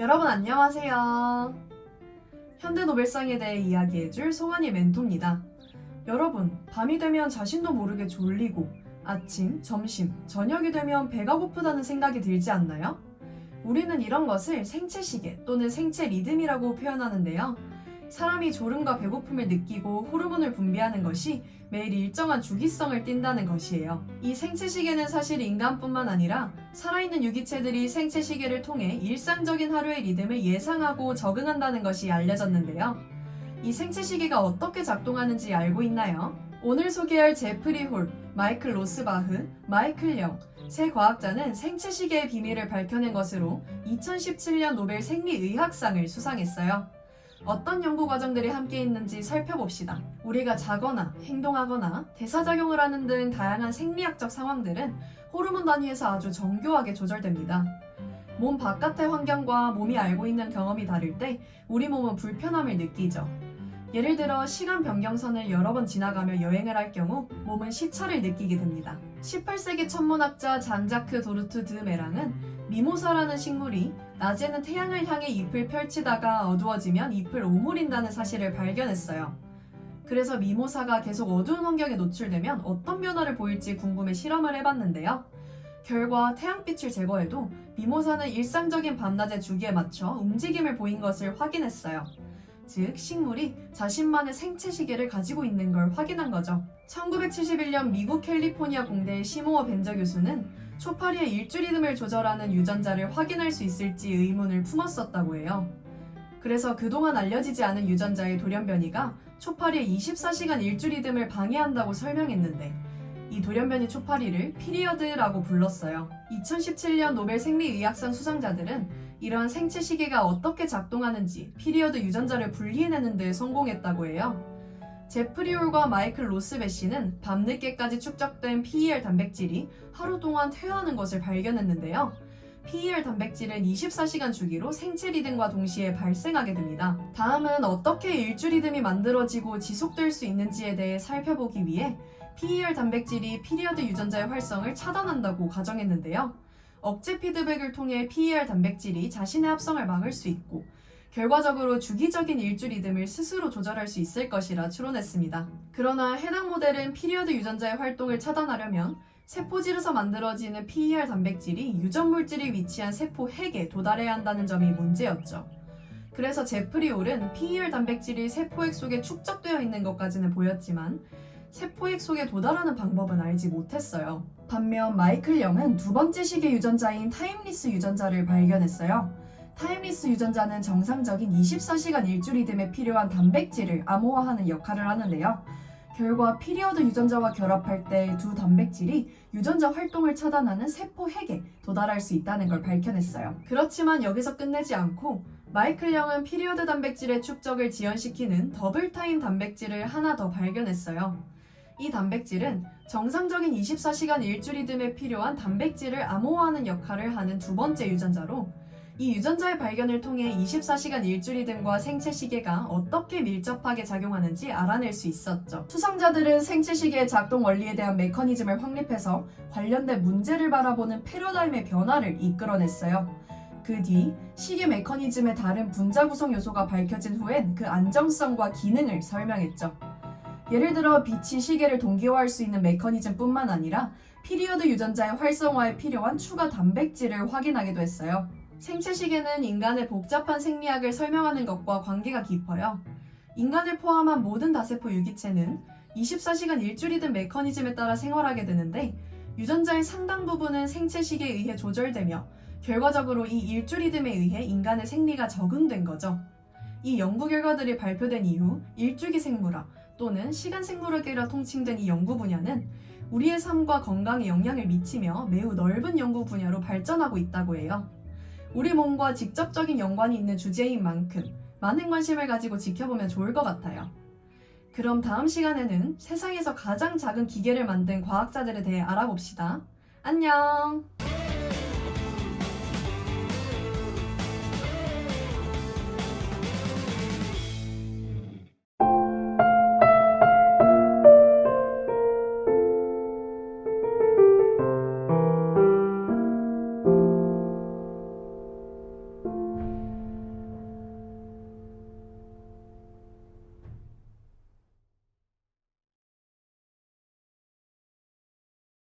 여러분 안녕하세요. 현대노벨상에 대해 이야기해줄 송환이 멘토입니다. 여러분, 밤이 되면 자신도 모르게 졸리고 아침, 점심, 저녁이 되면 배가 고프다는 생각이 들지 않나요? 우리는 이런 것을 생체시계 또는 생체 리듬이라고 표현하는데요. 사람이 졸음과 배고픔을 느끼고 호르몬을 분비하는 것이 매일 일정한 주기성을 띈다는 것이에요. 이 생체시계는 사실 인간뿐만 아니라 살아있는 유기체들이 생체시계를 통해 일상적인 하루의 리듬을 예상하고 적응한다는 것이 알려졌는데요. 이 생체시계가 어떻게 작동하는지 알고 있나요? 오늘 소개할 제프리 홀, 마이클 로스바흐, 마이클 영, 세 과학자는 생체시계의 비밀을 밝혀낸 것으로 2017년 노벨 생리의학상을 수상했어요. 어떤 연구 과정들이 함께 있는지 살펴봅시다. 우리가 자거나 행동하거나 대사작용을 하는 등 다양한 생리학적 상황들은 호르몬 단위에서 아주 정교하게 조절됩니다. 몸 바깥의 환경과 몸이 알고 있는 경험이 다를 때 우리 몸은 불편함을 느끼죠. 예를 들어 시간 변경선을 여러 번 지나가며 여행을 할 경우 몸은 시차를 느끼게 됩니다. 18세기 천문학자 장자크 도르트 드 메랑은 미모사라는 식물이 낮에는 태양을 향해 잎을 펼치다가 어두워지면 잎을 오므린다는 사실을 발견했어요. 그래서 미모사가 계속 어두운 환경에 노출되면 어떤 변화를 보일지 궁금해 실험을 해봤는데요. 결과 태양빛을 제거해도 미모사는 일상적인 밤낮의 주기에 맞춰 움직임을 보인 것을 확인했어요. 즉, 식물이 자신만의 생체 시계를 가지고 있는 걸 확인한 거죠. 1971년 미국 캘리포니아 공대의 시모어 벤저 교수는 초파리의 일주 리듬을 조절하는 유전자를 확인할 수 있을지 의문을 품었었다고 해요. 그래서 그동안 알려지지 않은 유전자의 돌연변이가 초파리의 24시간 일주 리듬을 방해한다고 설명했는데 이 돌연변이 초파리를 피리어드라고 불렀어요. 2017년 노벨 생리의학상 수상자들은 이러한 생체 시계가 어떻게 작동하는지 피리어드 유전자를 분리해내는 데 성공했다고 해요. 제프리 홀과 마이클 로스베시는 밤늦게까지 축적된 PER 단백질이 하루 동안 퇴화하는 것을 발견했는데요. PER 단백질은 24시간 주기로 생체 리듬과 동시에 발생하게 됩니다. 다음은 어떻게 일주 리듬이 만들어지고 지속될 수 있는지에 대해 살펴보기 위해 PER 단백질이 피리어드 유전자의 활성을 차단한다고 가정했는데요. 억제 피드백을 통해 PER 단백질이 자신의 합성을 막을 수 있고 결과적으로 주기적인 일주 리듬을 스스로 조절할 수 있을 것이라 추론했습니다. 그러나 해당 모델은 피리어드 유전자의 활동을 차단하려면 세포질에서 만들어지는 PER 단백질이 유전 물질이 위치한 세포 핵에 도달해야 한다는 점이 문제였죠. 그래서 제프리 홀은 PER 단백질이 세포핵 속에 축적되어 있는 것까지는 보였지만 세포핵 속에 도달하는 방법은 알지 못했어요. 반면 마이클 영은 두 번째 시계 유전자인 타임리스 유전자를 발견했어요. 타임리스 유전자는 정상적인 24시간 일주 리듬에 필요한 단백질을 암호화하는 역할을 하는데요. 결과 피리어드 유전자와 결합할 때 두 단백질이 유전자 활동을 차단하는 세포 핵에 도달할 수 있다는 걸 밝혀냈어요. 그렇지만 여기서 끝내지 않고 마이클 영은 피리어드 단백질의 축적을 지연시키는 더블타임 단백질을 하나 더 발견했어요. 이 단백질은 정상적인 24시간 일주 리듬에 필요한 단백질을 암호화하는 역할을 하는 두 번째 유전자로 이 유전자의 발견을 통해 24시간 일주 리듬과 생체 시계가 어떻게 밀접하게 작용하는지 알아낼 수 있었죠. 수상자들은 생체 시계의 작동 원리에 대한 메커니즘을 확립해서 관련된 문제를 바라보는 패러다임의 변화를 이끌어냈어요. 그 뒤 시계 메커니즘의 다른 분자 구성 요소가 밝혀진 후엔 그 안정성과 기능을 설명했죠. 예를 들어 빛이 시계를 동기화할 수 있는 메커니즘뿐만 아니라 피리어드 유전자의 활성화에 필요한 추가 단백질을 확인하기도 했어요. 생체 시계는 인간의 복잡한 생리학을 설명하는 것과 관계가 깊어요. 인간을 포함한 모든 다세포 유기체는 24시간 일주 리듬 메커니즘에 따라 생활하게 되는데 유전자의 상당 부분은 생체 시계에 의해 조절되며 결과적으로 이 일주 리듬에 의해 인간의 생리가 적응된 거죠. 이 연구 결과들이 발표된 이후 일주기 생물학 또는 시간 생물학이라 통칭된 이 연구 분야는 우리의 삶과 건강에 영향을 미치며 매우 넓은 연구 분야로 발전하고 있다고 해요. 우리 몸과 직접적인 연관이 있는 주제인 만큼 많은 관심을 가지고 지켜보면 좋을 것 같아요. 그럼 다음 시간에는 세상에서 가장 작은 기계를 만든 과학자들에 대해 알아봅시다. 안녕!